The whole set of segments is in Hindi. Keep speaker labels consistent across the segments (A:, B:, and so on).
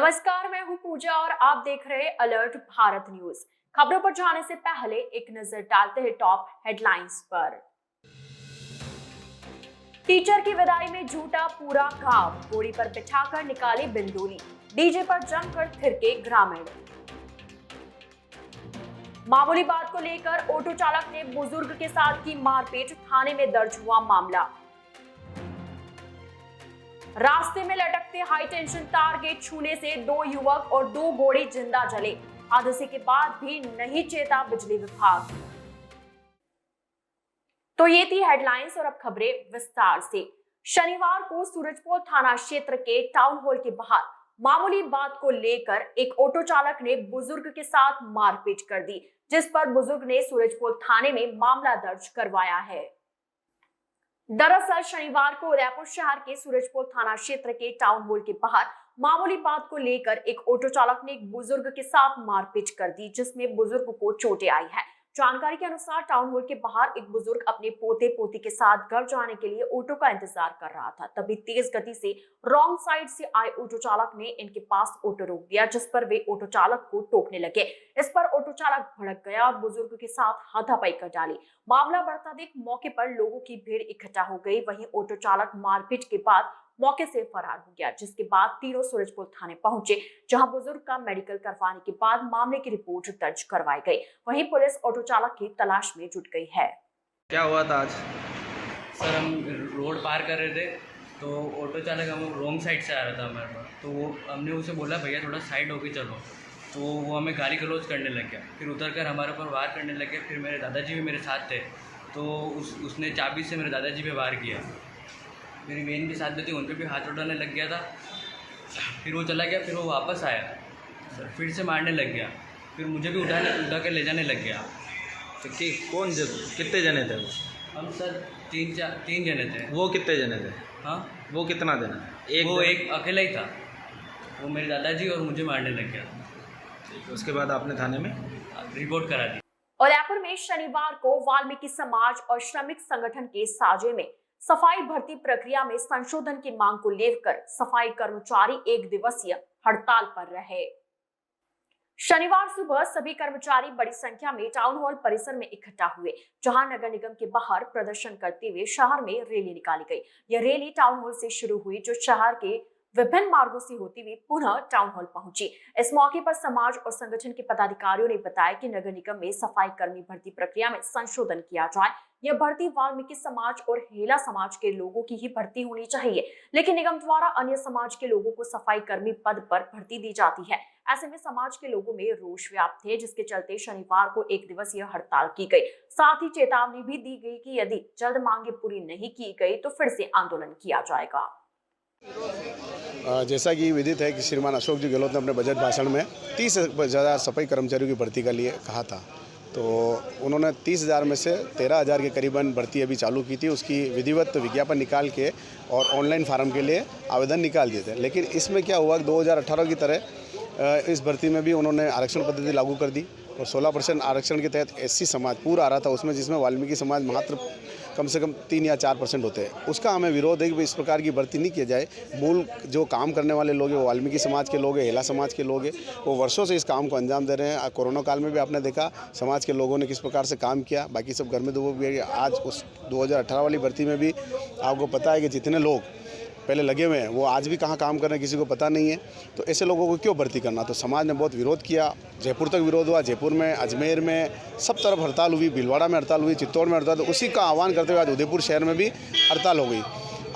A: नमस्कार, मैं हूं पूजा और आप देख रहे हैं अलर्ट भारत न्यूज। खबरों पर जाने से पहले एक नजर डालते हैं टॉप हेडलाइंस पर। टीचर की विदाई में झूठा पूरा गांव, बोरी पर बिठाकर निकाली बिंदुली, डीजे पर जमकर थिरके ग्रामीण। मामूली बात को लेकर ऑटो चालक ने बुजुर्ग के साथ की मारपीट, थाने में दर्ज हुआ मामला। रास्ते में लटकते हाई टेंशन तार के छूने से 2 युवक और 2 घोड़े जिंदा जले, हादसे के बाद भी नहीं चेता बिजली विभाग। तो ये थी हेडलाइंस और अब खबरें विस्तार से। शनिवार को सूरजपोल थाना क्षेत्र के टाउन हॉल के बाहर मामूली बात को लेकर एक ऑटो चालक ने बुजुर्ग के साथ मारपीट कर दी, जिस पर बुजुर्ग ने सूरजपोल थाने में मामला दर्ज करवाया है। दरअसल शनिवार को उदयपुर शहर के सूरजपोल थाना क्षेत्र के टाउन हॉल के बाहर मामूली बात को लेकर एक ऑटो चालक ने एक बुजुर्ग के साथ मारपीट कर दी, जिसमें बुजुर्ग को चोटें आई है। जानकारी के अनुसार टाउन हॉल के बाहर एक बुजुर्ग अपने पोते पोती के साथ घर जाने के लिए ऑटो का इंतजार कर रहा था। तभी तेज गति से रॉन्ग साइड से आए ऑटो चालक ने इनके पास ऑटो रोक दिया, जिस पर वे ऑटो चालक को टोकने लगे। इस पर ऑटो चालक भड़क गया और बुजुर्ग के साथ हाथापाई कर डाली। मामला बढ़ता देख मौके पर लोगों की भीड़ इकट्ठा हो गई। वहीं ऑटो चालक मारपीट के बाद मौके से फरार हो गया, जिसके बाद तीनों सूरजपोल थाने पहुंचे, जहां बुजुर्ग का मेडिकल करवाने के बाद मामले की रिपोर्ट दर्ज करवाई गई। वहीं पुलिस ऑटो चालक की तलाश में जुट गई है।
B: क्या हुआ था आज?
C: सर, हम रोड पार कर रहे थे तो ऑटो चालक हम रॉन्ग साइड से आ रहा था हमारे पास, तो वो हमने उसे बोला भैया थोड़ा साइड होके चलो, तो वो हमें गाली गलौज करने लग गया। फिर उतर कर हमारे ऊपर वार करने लग गया। फिर मेरे दादाजी भी मेरे साथ थे, तो उसने चाबी से मेरे दादाजी पे वार किया। मेरी बहन भी साथ में थी, उन पर भी हाथ उठाने लग गया था। फिर वो चला गया। फिर वो वापस आया सर, फिर से मारने लग गया। फिर मुझे भी उठा के ले जाने लग गया।
B: तो कितने जने थे वो?
C: हम सर तीन जने थे।
B: वो कितने जने थे?
C: हाँ,
B: वो कितना देना?
C: एक अकेला ही था। वो मेरे दादाजी और मुझे मारने लग गया।
B: उसके बाद आपने थाने में
C: रिपोर्ट करा दी।
A: उदयपुर में शनिवार को वाल्मीकि समाज और श्रमिक संगठन के साझे में सफाई भर्ती प्रक्रिया में संशोधन की मांग को लेकर सफाई कर्मचारी 1 दिवसीय हड़ताल पर रहे। शनिवार सुबह सभी कर्मचारी बड़ी संख्या में टाउन हॉल परिसर में इकट्ठा हुए, जहां नगर निगम के बाहर प्रदर्शन करते हुए शहर में रैली निकाली गई। यह रैली टाउन हॉल से शुरू हुई, जो शहर के विभिन्न मार्गों से होती हुई पुनः टाउन हॉल पहुंची। इस मौके पर समाज और संगठन के पदाधिकारियों ने बताया कि नगर निगम में सफाई कर्मी भर्ती प्रक्रिया में संशोधन किया जाए। यह भर्ती वाल्मीकि समाज और हेला समाज के लोगों की ही भर्ती होनी चाहिए, लेकिन निगम द्वारा अन्य समाज के लोगों को सफाई कर्मी पद पर भर्ती दी जाती है। ऐसे में समाज के लोगों में रोष व्याप्त थे, जिसके चलते शनिवार को 1 दिवसीय हड़ताल की गई। साथ ही चेतावनी भी दी गई कि यदि जल्द मांगे पूरी नहीं की गई तो फिर से आंदोलन किया जाएगा।
D: जैसा कि विदित है कि श्रीमान अशोक जी गहलोत ने अपने बजट भाषण में 30,000 सफाई कर्मचारियों की भर्ती के लिए कहा था, तो उन्होंने 30,000 में से 13,000 के करीबन भर्ती अभी चालू की थी। उसकी विधिवत विज्ञापन निकाल के और ऑनलाइन फार्म के लिए आवेदन निकाल दिए थे। लेकिन इसमें क्या हुआ, 2018 की तरह इस भर्ती में भी उन्होंने आरक्षण पद्धति लागू कर दी और 16% आरक्षण के तहत SC समाज पूरा आ रहा था उसमें, जिसमें वाल्मीकि समाज मात्र कम से कम 3 या 4% होते हैं। उसका हमें विरोध है कि इस प्रकार की भर्ती नहीं किया जाए। मूल जो काम करने वाले लोग हैं वो वाल्मीकि समाज के लोग हैं, हेला समाज के लोग हैं, वो वर्षों से इस काम को अंजाम दे रहे हैं। कोरोना काल में भी आपने देखा समाज के लोगों ने किस प्रकार से काम किया, बाकी सब घर में तो वो भी। आज उस 2018 वाली भर्ती में भी आपको पता है कि जितने लोग पहले लगे हुए हैं वो आज भी कहाँ काम कर रहे हैं किसी को पता नहीं है। तो ऐसे लोगों को क्यों भर्ती करना? तो समाज ने बहुत विरोध किया। जयपुर तक विरोध हुआ, जयपुर में, अजमेर में, सब तरफ हड़ताल हुई, भीलवाड़ा में हड़ताल हुई, चित्तौड़ में हड़ताल। तो उसी का आह्वान करते हुए आज उदयपुर शहर में भी हड़ताल हो गई।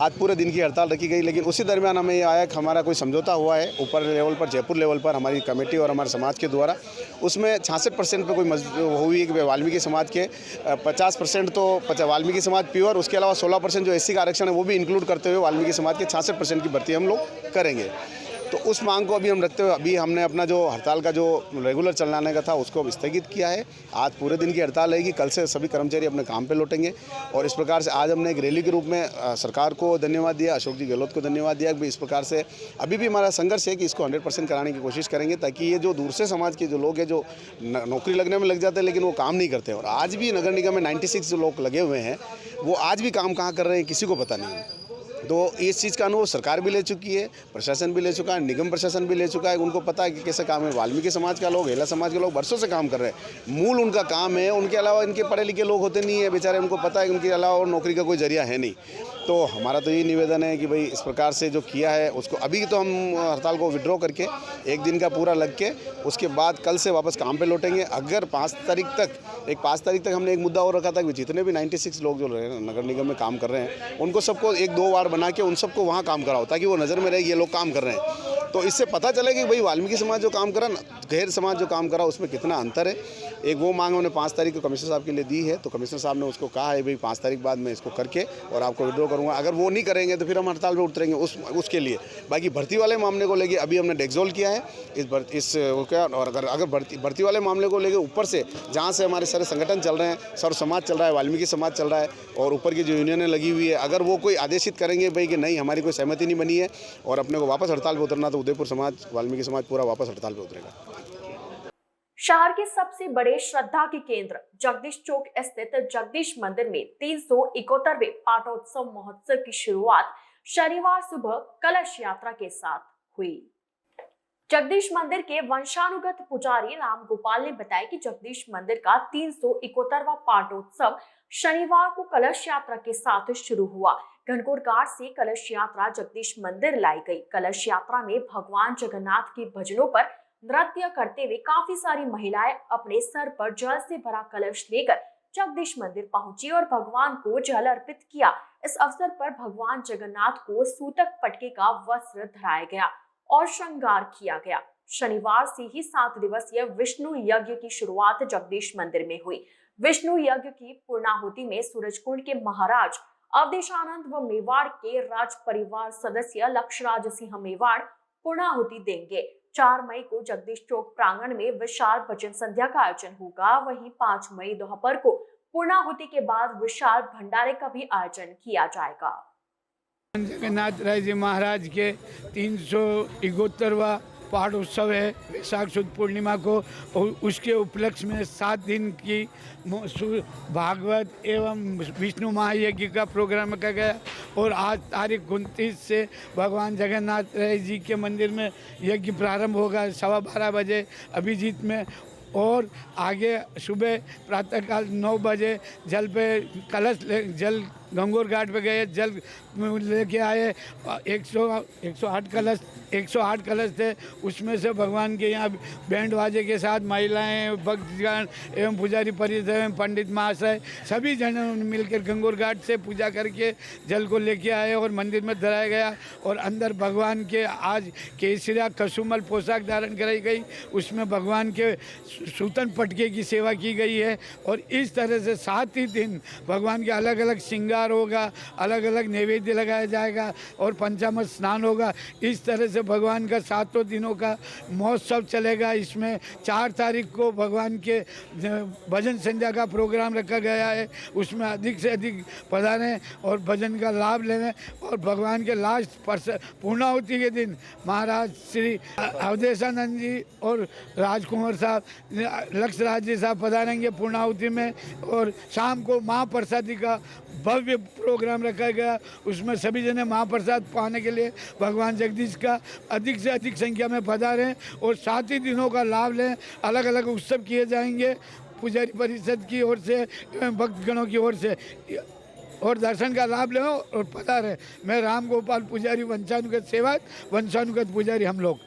D: आज पूरे दिन की हड़ताल रखी गई। लेकिन उसी दरमियान हमें ये आया कि हमारा कोई समझौता हुआ है ऊपर लेवल पर, जयपुर लेवल पर, हमारी कमेटी और हमारे समाज के द्वारा। उसमें 66% पे कोई हुई है कि वाल्मीकि समाज के 50% तो वाल्मीकि समाज प्योर, उसके अलावा 16% जो SC का आरक्षण है वो भी इंक्लूड करते हुए वाल्मीकि समाज के 66% की भर्ती हम लोग करेंगे। तो उस मांग को अभी हम रखते हुए अभी हमने अपना जो हड़ताल का जो रेगुलर चलाने का था उसको अब स्थगित किया है। आज पूरे दिन की हड़ताल रहेगी, कल से सभी कर्मचारी अपने काम पे लौटेंगे। और इस प्रकार से आज हमने एक रैली के रूप में सरकार को धन्यवाद दिया, अशोक जी गहलोत को धन्यवाद दिया कि इस प्रकार से अभी भी हमारा संघर्ष है कि इसको 100% कराने की कोशिश करेंगे, ताकि ये जो दूसरे समाज के जो लोग हैं जो नौकरी लगने में लग जाते हैं लेकिन वो काम नहीं करते। और आज भी नगर निगम में 96 जो लोग लगे हुए हैं वो आज भी काम कहाँ कर रहे हैं किसी को पता नहीं है। तो इस चीज़ का अनुभव सरकार भी ले चुकी है, प्रशासन भी ले चुका है, निगम प्रशासन भी ले चुका है। उनको पता है कि कैसे काम है। वाल्मीकि समाज का लोग, हेला समाज के लोग वर्षों से काम कर रहे हैं। मूल उनका काम है। उनके अलावा इनके पढ़े लिखे लोग होते नहीं है बेचारे, उनको पता है कि उनके अलावा और नौकरी का कोई जरिया है नहीं। तो हमारा तो यही निवेदन है कि भाई इस प्रकार से जो किया है उसको अभी तो हम हड़ताल को विड्रॉ करके 1 दिन का पूरा लग के उसके बाद कल से वापस काम पे लौटेंगे। अगर 5 तारीख तक हमने एक मुद्दा और रखा था कि जितने भी 96 लोग जो नगर निगम में काम कर रहे हैं उनको सबको 1-2 वार्ड बना के उन सबको वहाँ काम कराओ, ताकि वो नज़र में रहे ये लोग काम कर रहे हैं। तो इससे पता चले कि भाई वाल्मीकि समाज जो काम करा, गैर समाज जो काम करा, उसमें कितना अंतर है। एक वो मांग हमने 5 तारीख को कमिश्नर साहब के लिए दी है, तो कमिश्नर साहब ने उसको कहा है भाई 5 तारीख बाद मैं इसको करके और आपको विड्रॉ करूँगा। अगर वो नहीं करेंगे तो फिर हम हड़ताल पर उतरेंगे उसके लिए। बाकी भर्ती वाले मामले को लेके अभी हमने डेक्सोल किया है और अगर भर्ती वाले मामले को लेके ऊपर से जहाँ से हमारे सारे संगठन चल रहे हैं, सर्व समाज चल रहा है, वाल्मीकि समाज चल रहा है और ऊपर की जो यूनियनें लगी हुई है, अगर वो कोई आदेशित करेंगे भाई कि नहीं हमारी कोई सहमति नहीं बनी है और अपने को वापस हड़ताल पर उतरना, तो उदयपुर समाज, वाल्मीकि समाज पूरा वापस हड़ताल पर उतरेगा।
A: शहर के सबसे बड़े श्रद्धा के केंद्र जगदीश चौक स्थित जगदीश मंदिर में 371वें पाटोत्सव महोत्सव की शुरुआत शनिवार सुबह कलश यात्रा के साथ हुई। जगदीश मंदिर के वंशानुगत पुजारी राम गोपाल ने बताया कि जगदीश मंदिर का 371वां पाटोत्सव शनिवार को कलश यात्रा के साथ शुरू हुआ। घनघोर घाट से कलश यात्रा जगदीश मंदिर लाई गई। कलश यात्रा में भगवान जगन्नाथ के भजनों पर नृत्य करते हुए काफी सारी महिलाएं अपने सर पर जल से भरा कलश लेकर जगदीश मंदिर पहुंची और भगवान को जल अर्पित किया। इस अवसर पर भगवान जगन्नाथ को सूतक पटके का वस्त्र धराया गया और श्रृंगार किया गया। शनिवार से ही 7 दिवसीय विष्णु यज्ञ की शुरुआत जगदीश मंदिर में हुई। विष्णु यज्ञ की पूर्णाहुति में सूरजकुंड के महाराज अवधेशानंद व मेवाड़ के राज परिवार सदस्य लक्षराज सिंह मेवाड़ पूर्णाहुति देंगे। 4 मई को जगदीश चौक प्रांगण में विशाल भजन संध्या का आयोजन होगा। वहीं 5 मई दोपहर को पूर्णाहुति के बाद विशाल भंडारे का भी आयोजन किया जाएगा।
E: जगन्नाथ राय जी महाराज के 371वां पाठोत्सव है वैशाख शुद्ध पूर्णिमा को, और उसके उपलक्ष्य में 7 दिन की भागवत एवं विष्णु महायज्ञ का प्रोग्राम रखा गया और आज तारीख 29 से भगवान जगन्नाथ राय जी के मंदिर में यज्ञ प्रारंभ होगा 12:15 बजे अभिजीत में, और आगे सुबह प्रातःकाल 9 बजे जल पे जल घनघोर घाट पे गए, जल लेके आए। 108 कलश थे, उसमें से भगवान के यहाँ बैंड बाजे के साथ महिलाएं, भक्तगण एवं पुजारी परिषद एवं पंडित महाशय सभी जनों ने मिलकर घनघोर घाट से पूजा करके जल को लेके आए और मंदिर में धराया गया। और अंदर भगवान के आज केसरिया कसुमल पोशाक धारण कराई गई, उसमें भगवान के सूतन पटके की सेवा की गई है। और इस तरह से 7 ही दिन भगवान के अलग अलग श्रृंगार होगा, अलग अलग नैवेद्य लगाया जाएगा और पंचामृत स्नान होगा। इस तरह से भगवान का 7 दिनों का महोत्सव चलेगा। इसमें 4 तारीख को भगवान के भजन संध्या का प्रोग्राम रखा गया है, उसमें अधिक से अधिक पधारें और भजन का लाभ लें। और भगवान के लास्ट पूर्णाहुति के दिन महाराज श्री अवधेशानंद जी और राजकुमार साहब, लक्षराज जी साहब पधारेंगे पूर्णाहुति में। और शाम को महाप्रसादी का भव्य प्रोग्राम रखा गया, उसमें सभी जने महाप्रसाद पाने के लिए भगवान जगदीश का अधिक से अधिक संख्या में पधारें और 7 ही दिनों का लाभ लें। अलग अलग उत्सव किए जाएंगे पुजारी परिषद की ओर से एवं भक्तगणों की ओर से, और दर्शन का लाभ लें और पधारें। मैं राम गोपाल पुजारी वंशानुगत सेवक, वंशानुगत पुजारी हम लोग।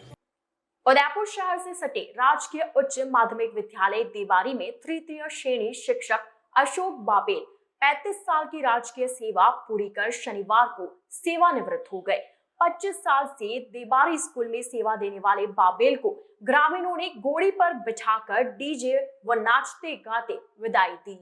A: उदयपुर शहर से सटे राजकीय उच्च माध्यमिक विद्यालय देवारी में तृतीय श्रेणी शिक्षक अशोक बाबेल 35 साल की राजकीय सेवा पूरी कर शनिवार को सेवानिवृत्त हो गए। 25 साल से देवारी स्कूल में सेवा देने वाले बाबेल को ग्रामीणों ने घोड़ी पर बिठाकर डीजे व नाचते गाते विदाई दी।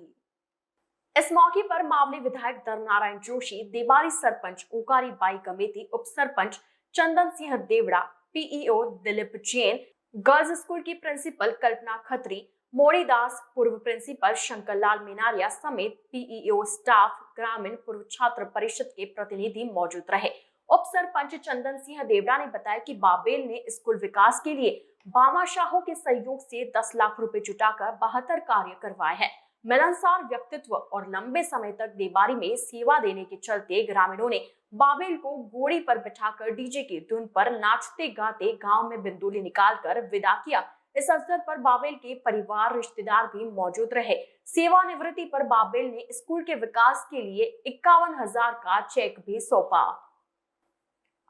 A: इस मौके पर मावली विधायक धर्मनारायण जोशी, देवारी सरपंच ओकारी बाई कमेटी, उप sarpanch Chandan Singh Deora, PEO Dilip Jain, girls school की प्रिंसिपल कल्पना खत्री, मोड़ी दास, पूर्व प्रिंसिपल शंकर लाल मीनारिया समेत पीईओ स्टाफ, ग्रामीण पूर्व छात्र परिषद के प्रतिनिधि मौजूद रहे। उप सरपंच चंदन सिंह देवड़ा ने बताया कि बाबेल ने स्कूल विकास के लिए बामाशाहों के सहयोग से 10 लाख रुपए जुटाकर 72 कार्य करवाए हैं। मिलनसार व्यक्तित्व और लंबे समय तक देबारी में सेवा देने के चलते ग्रामीणों ने बाबेल को घोड़ी पर बिठाकर डीजे की धुन पर नाचते गाते गांव में बिंदुली निकालकर विदा किया। इस अवसर पर बाबेल के परिवार रिश्तेदार भी मौजूद रहे। सेवानिवृत्ति पर बाबेल ने स्कूल के विकास के लिए 51,000 का चेक भी सौंपा।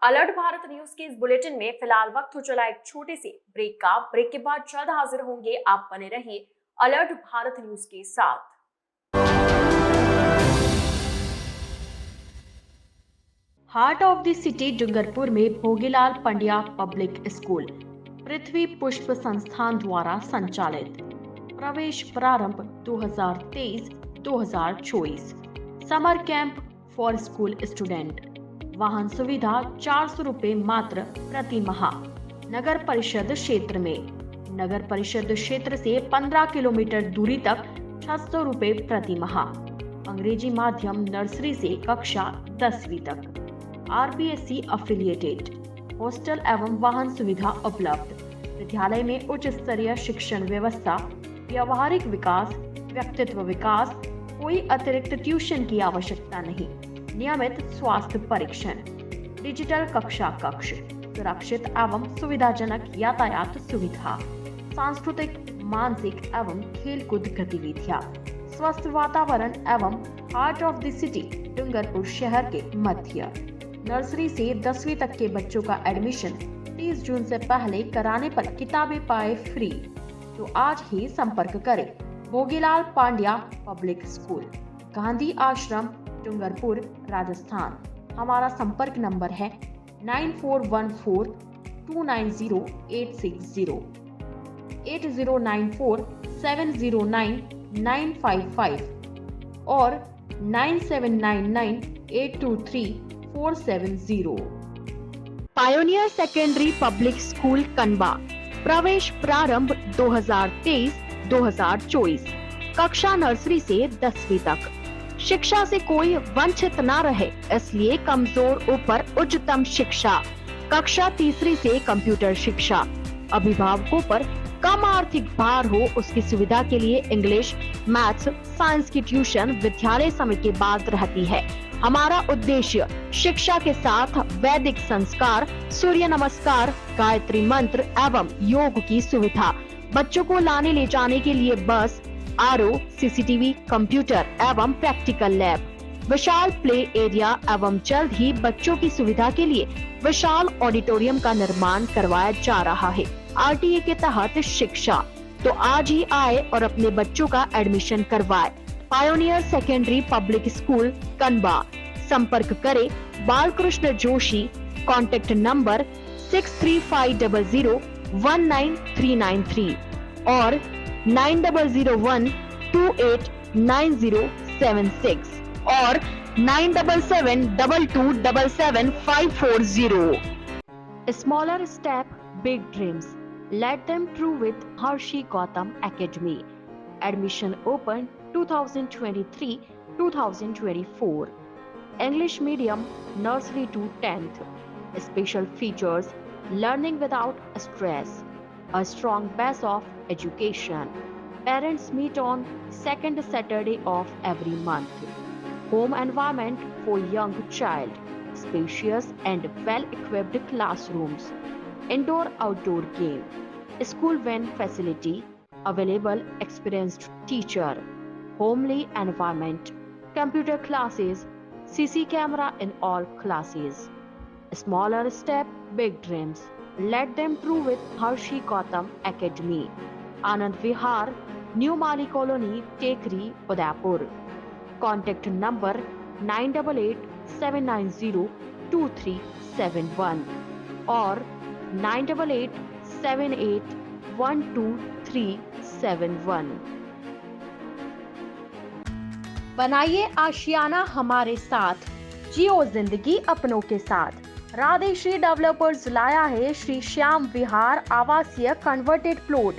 A: अलर्ट भारत न्यूज के इस बुलेटिन में फिलहाल वक्त हो चला एक छोटे से ब्रेक का। ब्रेक के बाद जल्द हाजिर होंगे। आप बने रहिए अलर्ट भारत न्यूज के साथ। Heart of the city Dungarpur में भोगीलाल पंड्या पब्लिक स्कूल पृथ्वी पुष्प संस्थान द्वारा संचालित। प्रवेश प्रारंभ 2023-2024। Summer camp for school student. वाहन सुविधा 400 रुपए मात्र प्रति माह। नगर परिषद क्षेत्र में। नगर परिषद क्षेत्र से 15 किलोमीटर दूरी तक 600 रुपए प्रति माह। अंग्रेजी माध्यम नर्सरी से कक्षा 10वीं तक। RBSC affiliated. हॉस्टल एवं वाहन सुविधा उपलब्ध। विद्यालय में उच्च स्तरीय शिक्षण व्यवस्था, व्यवहारिक विकास, व्यक्तित्व विकास, कोई अतिरिक्त ट्यूशन की आवश्यकता नहीं। नियमित स्वास्थ्य परीक्षण। डिजिटल कक्षा कक्ष। सुरक्षित एवं सुविधाजनक यातायात सुविधा। सांस्कृतिक, मानसिक एवं खेलकूद गतिविधियां। स्वस्थ वातावरण एवं heart of the city Dungarpur शहर के मध्य। नर्सरी से 10वीं तक के बच्चों का एडमिशन 30 जून से पहले कराने पर किताबें पाए फ्री। तो आज ही संपर्क करें भोगीलाल पांड्या पब्लिक स्कूल, गांधी आश्रम, डूंगरपुर, राजस्थान। हमारा संपर्क नंबर है 9414290860, 8094709955 और 9799823470। Pioneer secondary public school Kanba. प्रवेश प्रारंभ 2023-2024। कक्षा नर्सरी से 10वीं तक। शिक्षा से कोई वंचित न रहे, इसलिए कमजोर ऊपर उच्चतम शिक्षा। कक्षा 3री से कंप्यूटर शिक्षा। अभिभावकों पर कम आर्थिक भार हो, उसकी सुविधा के लिए इंग्लिश, मैथ्स, साइंस की ट्यूशन विद्यालय समय के बाद रहती है। हमारा उद्देश्य शिक्षा के साथ वैदिक संस्कार, सूर्य नमस्कार, गायत्री मंत्र एवं योग की सुविधा। बच्चों को लाने ले जाने के लिए बस, RO, CCTV, कंप्यूटर एवं प्रैक्टिकल लैब। विशाल प्ले एरिया एवं जल्द ही बच्चों की सुविधा के लिए विशाल ऑडिटोरियम का निर्माण करवाया जा रहा है। RTA के तहत शिक्षा। तो आज ही आए और अपने बच्चों का एडमिशन करवाए। Pioneer secondary public school Kanba. संपर्क करें बालकृष्ण जोशी। कॉन्टेक्ट नंबर 6350019393 और 9001289076 और 9772277540। Smaller step, big dreams. Let them true with Harshi Gautam Academy. Admission open 2023-2024. English medium, nursery to 10th. Special features: learning without stress, a strong base of education. Parents meet on second Saturday of every month. Home environment for young child, spacious and well-equipped classrooms, indoor-outdoor game, school van facility, available experienced teacher, homely environment, computer classes, CC camera in all classes. Smaller step, big dreams. Let them true with Harshi Gautam Academy. Anand Vihar, New Mali Colony, Tekri, Udaipur. Contact number 9887902371 or 9887812371। बनाइए आशियाना हमारे साथ, जियो जिंदगी अपनों के साथ। राधेश्री डेवलपर्स लाया है श्री श्याम विहार आवासीय कन्वर्टेड प्लॉट,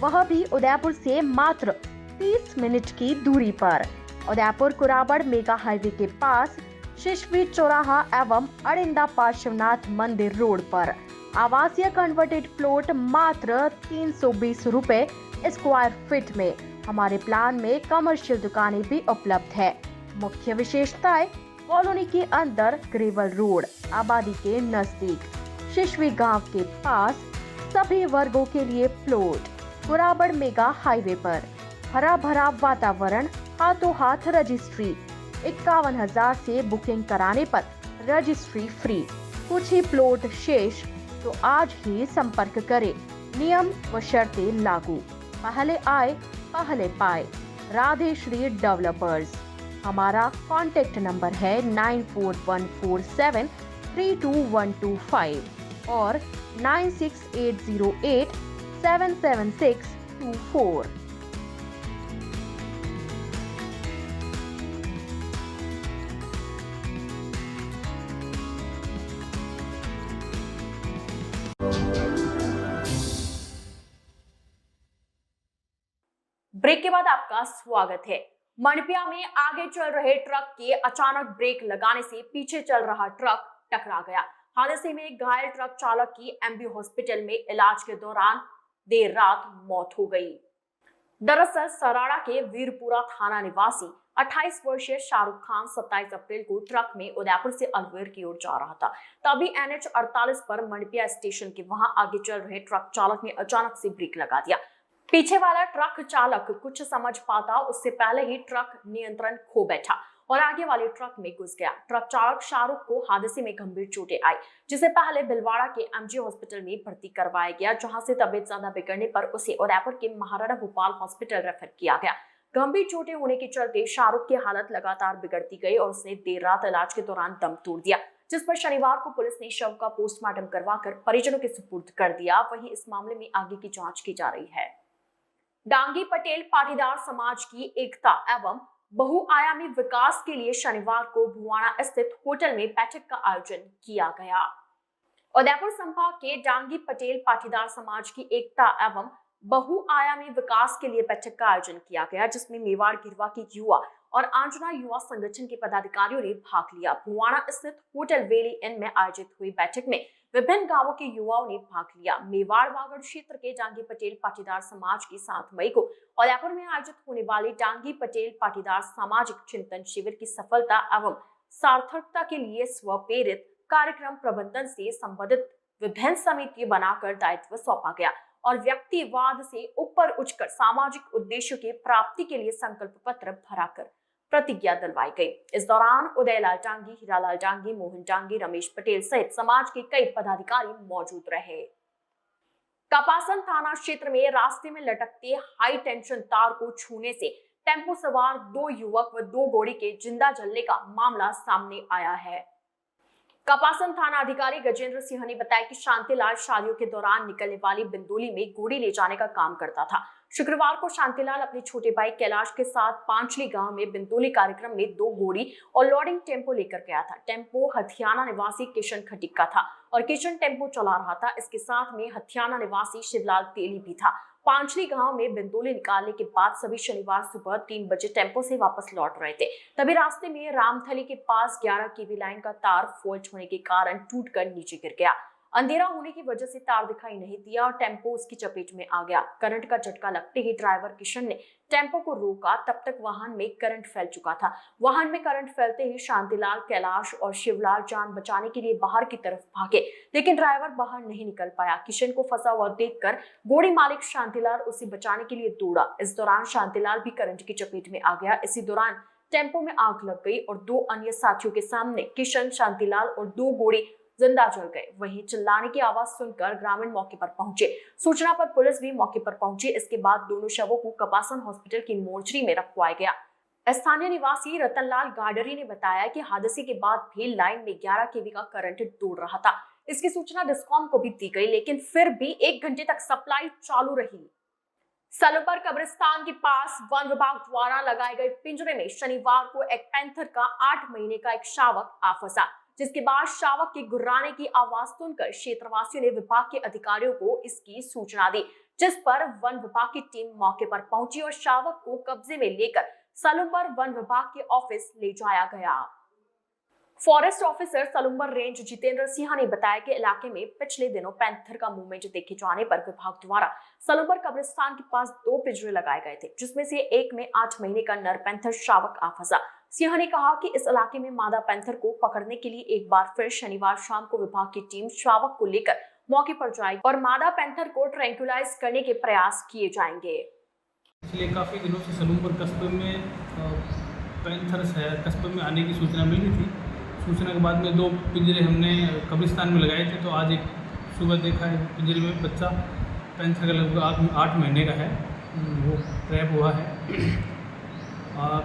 A: वह भी उदयपुर से मात्र 30 मिनट की दूरी पर। उदयपुर कुराबड़ मेगा हाईवे के पास, शिशवी चौराहा एवं अड़िंदा पार्श्वनाथ मंदिर रोड पर। आवासीय कन्वर्टेड प्लॉट मात्र 320 रुपए स्क्वायर फीट में। हमारे प्लान में कमर्शियल दुकानें भी उपलब्ध है। मुख्य विशेषताएं कॉलोनी के अंदर ग्रेवल रोड, आबादी के नजदीक, शिशवी गांव के पास, सभी वर्गों के लिए प्लॉट, गुराबड़ मेगा हाईवे पर, हरा भरा वातावरण, हाथों हाथ रजिस्ट्री, 51,000 से बुकिंग कराने पर रजिस्ट्री फ्री। कुछ ही प्लॉट शेष, तो आज ही संपर्क करें। नियम व शर्तें लागू। पहले आए पहले पाए। राधे श्री डेवलपर्स। हमारा कॉन्टेक्ट नंबर है 9414732125 और 9680877624। ब्रेक के बाद आपका स्वागत है। मंडपिया में आगे चल रहे ट्रक के अचानक ब्रेक लगाने से पीछे चल रहा ट्रक टकरा गया। हादसे में घायल ट्रक चालक की एमबी हॉस्पिटल में इलाज के दौरान देर रात मौत हो गई। दरअसल सराड़ा के वीरपुरा थाना निवासी 28 वर्षीय शाहरुख खान 27 अप्रैल को ट्रक में उदयपुर से अलवर की ओर जा रहा था। तभी NH 48 पर मंडपिया स्टेशन के वहां आगे चल रहे ट्रक चालक ने अचानक से ब्रेक लगा दिया। पीछे वाला ट्रक चालक कुछ समझ पाता उससे पहले ही ट्रक नियंत्रण खो बैठा और आगे वाले ट्रक में घुस गया। ट्रक चालक शाहरुख को हादसे में गंभीर चोटें आई, जिसे पहले भिलवाड़ा के MG हॉस्पिटल में भर्ती करवाया गया, जहां से तबीयत ज्यादा बिगड़ने पर उसे उदयपुर के महाराणा भोपाल हॉस्पिटल रेफर किया गया। गंभीर चोटें होने के चलते शाहरुख की हालत लगातार बिगड़ती गई और उसने देर रात इलाज के दौरान दम तोड़ दिया, जिस पर शनिवार को पुलिस ने शव का पोस्टमार्टम करवाकर परिजनों के सुपुर्द कर दिया। वहीं इस मामले में आगे की जांच की जा रही है। डांगी पटेल पाटीदार समाज की एकता एवं बहुआयामी विकास के लिए शनिवार को भुवाना स्थित होटल में बैठक का आयोजन किया गया। उदयपुर संभाग के डांगी पटेल पाटीदार समाज की एकता एवं बहुआयामी विकास के लिए बैठक का आयोजन किया गया, जिसमें मेवाड़ गिरवा के युवा और आंजना युवा संगठन के पदाधिकारियों ने भाग लिया। भुवाना स्थित होटल वेली इन में आयोजित हुई बैठक में विभिन्न गांवों के युवाओं ने भाग लिया। मेवाड़ वागड़ क्षेत्र के डांगी पटेल पाटीदार समाज की 7 मई को उदयपुर में आयोजित होने वाली डांगी पटेल पाटीदार सामाजिक चिंतन शिविर की सफलता एवं सार्थकता के लिए स्वप्रेरित कार्यक्रम प्रबंधन से संबंधित विभिन्न समिति बनाकर दायित्व सौंपा गया और व्यक्तिवाद से ऊपर उठकर सामाजिक उद्देश्यों की प्राप्ति के लिए संकल्प पत्र भराकर प्रतिज्ञा दिलवाई गई। इस दौरान उदयलाल डांगी, हीरालाल डांगी, मोहन डांगी, रमेश पटेल सहित समाज के कई पदाधिकारी मौजूद रहे। कपासन थाना क्षेत्र में रास्ते में लटकते हाई टेंशन तार को छूने से टेम्पो सवार 2 युवक व 2 घोड़ी के जिंदा जलने का मामला सामने आया है। कपासन थाना अधिकारी गजेंद्र सिंह ने बताया कि शांतिलाल शादियों के दौरान निकलने वाली बिंदोली में घोड़ी ले जाने का काम करता था। शुक्रवार को शांतिलाल अपने छोटे भाई कैलाश के साथ पांचली गांव में बिंदोली कार्यक्रम में 2 घोड़ी और लोडिंग टेम्पो लेकर गया था। टेम्पो हथियाना निवासी किशन खटिक का था और किशन टेम्पो चला रहा था। इसके साथ में हथियाना निवासी शिवलाल तेली भी था। पांचली गांव में बिंदोली निकालने के बाद सभी शनिवार सुबह 3 बजे टेम्पो से वापस लौट रहे थे। तभी रास्ते में रामथली के पास 11 केवी लाइन का तार फॉल्ट होने के कारण टूटकर नीचे गिर गया। अंधेरा होने की वजह से तार दिखाई नहीं दिया और टेम्पो उसकी चपेट में आ गया। करंट का झटका लगते ही ड्राइवर किशन ने टेम्पो को रोका। तब तक वाहन में करंट फैल चुका था। वाहन में करंट फैलते ही शांतिलाल, कैलाश और शिवलाल जान बचाने के लिए बाहर की तरफ भागे, लेकिन ड्राइवर बाहर नहीं निकल पाया। किशन को फंसा हुआ देखकर घोड़ी मालिक शांतिलाल उसे बचाने के लिए दौड़ा। इस दौरान शांतिलाल भी करंट की चपेट में आ गया। इसी दौरान टेम्पो में आग लग गई और 2 अन्य साथियों के सामने किशन, शांतिलाल और 2 घोड़ी जिंदा जल गए। वहीं चिल्लाने की आवाज सुनकर ग्रामीण मौके पर पहुंचे। सूचना पर पुलिस भी मौके पर पहुंची। इसके बाद दोनों शवों को कपासन हॉस्पिटल की मोर्चरी में रखवाया गया। स्थानीय निवासी रतनलाल गाडरी ने बताया कि हादसे के बाद भी लाइन में 11 केवी का करंट दौड़ रहा था। इसकी सूचना डिस्कॉम को भी दी गई, लेकिन फिर भी 1 घंटे तक सप्लाई चालू रही। सलोपर कब्रिस्तान के पास वन विभाग द्वारा लगाए गए पिंजरे में शनिवार को एक पैंथर का 8 महीने का एक शावक आ फंसा, जिसके बाद शावक के गुर्राने की आवाज सुनकर क्षेत्रवासियों ने विभाग के अधिकारियों को इसकी सूचना दी, जिस पर वन विभाग की टीम मौके पर पहुंची और शावक को कब्जे में लेकर सलोपर वन विभाग के ऑफिस ले जाया गया। Forest officer Salumbar range Jitendra Singh ने बताया कि इलाके में पिछले दिनों पैंथर का मूवमेंट देखे जाने पर विभाग द्वारा सलुम्बर कब्रिस्तान के पास 2 पिंजरे लगाए गए थे, जिसमें से एक में 8 महीने का नर पैंथर शावक आ फंसा। सिंह ने कहा कि इस इलाके में मादा पैंथर को पकड़ने के लिए एक बार फिर शनिवार शाम को विभाग की टीम शावक को लेकर मौके पर जाएगी और मादा पैंथर को ट्रैंक्विलाइज करने के प्रयास किए जाएंगे।
F: पिछले काफ़ी दिनों से सलूमपुर कस्बे में पैंथर्स है कस्बे में आने की सूचना मिली थी। सूचना के बाद में 2 पिंजरे हमने कब्रिस्तान में लगाए थे, तो आज एक सुबह देखा है पिंजरे में बच्चा पैंथर का लगभग 8 महीने का है, वो ट्रैप हुआ है।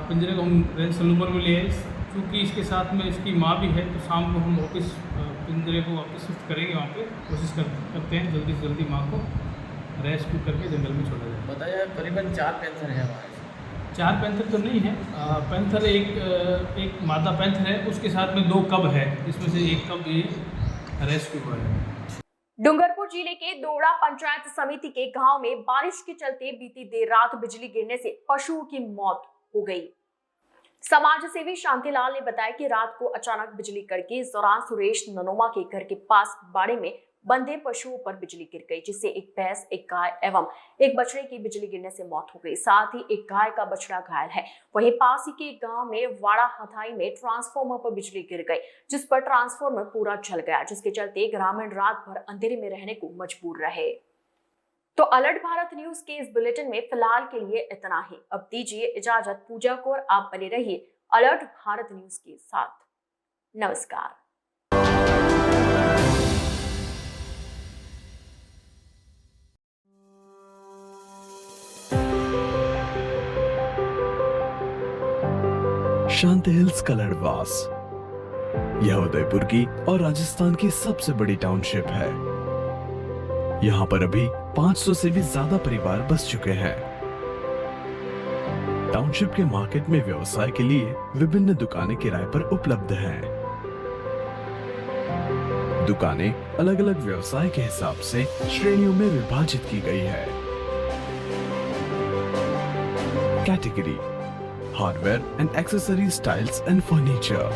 F: पिंजरे को हम रेंज सलूमपुर में लिए, क्योंकि इसके साथ में इसकी माँ भी है, तो शाम को हम वापस पिंजरे को वापस शिफ्ट करेंगे। वहाँ पे कोशिश करते हैं जल्दी से जल्दी माँ को रेस्क्यू करके जंगल में छोड़ा जाए।
C: बताया करीबन 4 पैंथर है हमारे।
F: 4 पैंथर तो नहीं है, पैंथर एक मादा पैंथर है, उसके साथ में 2 कब है, इसमें से एक कब ये रेस्क्यू हुआ है।
A: डूंगरपुर जिले के दोड़ा पंचायत समिति के गांव में बारिश के चलते बीती देर रात बिजली गिरने से पशुओं की मौत हो गई। समाज सेवी शांतिलाल ने बताया कि रात को अचानक बिजली कड़के इस दौरान सुरेश ननोमा के घर के पास बाड़े में बंधे पशुओं पर बिजली गिर गई, जिससे एक भैंस, एक गाय एवं एक बछड़े की बिजली गिरने से मौत हो गई। साथ ही एक गाय का बछड़ा घायल है। वहीं पास ही के गांव में वाड़ा हथाई में ट्रांसफार्मर पर बिजली गिर गई, जिस पर ट्रांसफार्मर पूरा जल गया, जिसके चलते ग्रामीण रात भर अंधेरे में रहने को मजबूर रहे। तो अलर्ट भारत न्यूज के इस बुलेटिन में फिलहाल के लिए इतना ही। अब दीजिए इजाजत पूजा को, और आप बने रहिए अलर्ट भारत न्यूज के साथ। नमस्कार।
G: शांति हिल्स कलरवास, यह उदयपुर की और राजस्थान की सबसे बड़ी टाउनशिप है। यहाँ पर अभी 500 से भी ज्यादा परिवार बस चुके हैं। टाउनशिप के मार्केट में व्यवसाय के लिए विभिन्न दुकानें किराए पर उपलब्ध हैं। दुकानें अलग अलग व्यवसाय के हिसाब से श्रेणियों में विभाजित की गई है। Category: hardware and accessories, styles and furniture,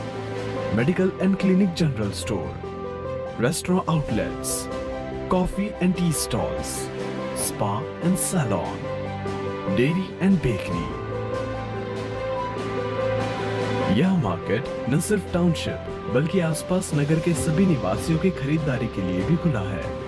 G: medical and clinic general store, restaurant outlets, coffee and tea stalls, spa and salon, dairy and bakery. यह मार्केट न सिर्फ टाउनशिप बल्कि आसपास नगर के सभी निवासियों की खरीदारी के लिए भी खुला है।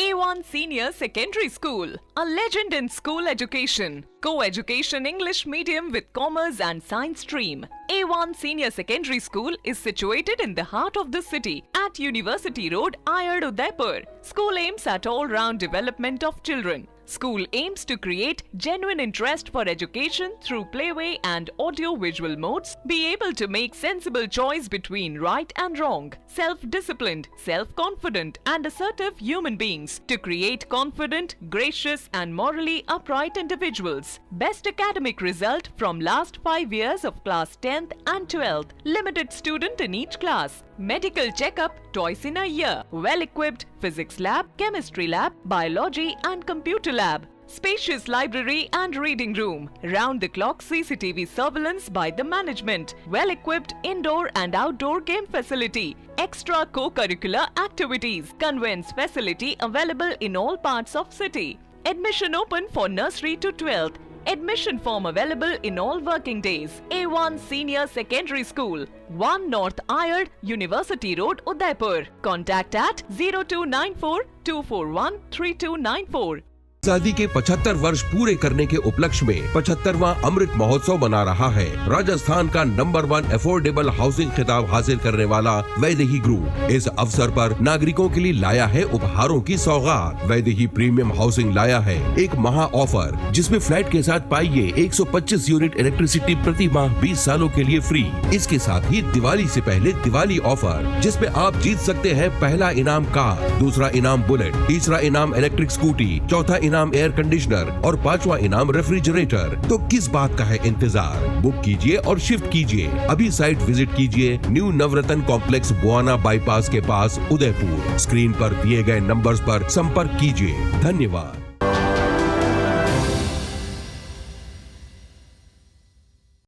H: A1 Senior Secondary School, a legend in school education. Co-education English medium with commerce and science stream. A1 Senior Secondary School is situated in the heart of the city at University Road, Ayad, Udaipur. School aims at all-round development of children. School aims to create genuine interest for education through playway and audio-visual modes, be able to make sensible choice between right and wrong, self-disciplined, self-confident and assertive human beings, to create confident, gracious and morally upright individuals. Best academic result from last 5 years of class 10th and 12th. Limited student in each class. Medical checkup twice in a year. Well-equipped physics lab, chemistry lab, biology and computer lab. Spacious library and reading room. Round-the-clock CCTV surveillance by the management. Well-equipped indoor and outdoor game facility. Extra co-curricular activities. Conveyance facility available in all parts of city. Admission open for nursery to 12th. Admission form available in all working days. A1 Senior Secondary School, 1 North Ayad, University Road, Udaipur. Contact at 0294 241 3294.
I: आजादी के 75 वर्ष पूरे करने के उपलक्ष्य में 75वां अमृत महोत्सव मना रहा है। राजस्थान का नंबर 1 अफोर्डेबल हाउसिंग खिताब हासिल करने वाला वैदेही ग्रुप इस अवसर पर नागरिकों के लिए लाया है उपहारों की सौगात। वैदेही प्रीमियम हाउसिंग लाया है एक महा ऑफर, जिसमें फ्लैट के साथ पाइए 125 यूनिट इलेक्ट्रिसिटी प्रति माह 20 सालों के लिए फ्री। इसके साथ ही दिवाली से पहले दिवाली ऑफर, जिसमें आप जीत सकते हैं पहला इनाम कार, दूसरा इनाम बुलेट, तीसरा इनाम इलेक्ट्रिक स्कूटी, चौथा इनाम एयर कंडीशनर और 5वां इनाम रेफ्रिजरेटर। तो किस बात का है इंतजार? बुक कीजिए और शिफ्ट कीजिए। अभी साइट विजिट कीजिए न्यू नवरत्न कॉम्प्लेक्स, बुआना बाईपास के पास, उदयपुर। स्क्रीन पर दिए गए नंबर्स पर संपर्क कीजिए। धन्यवाद।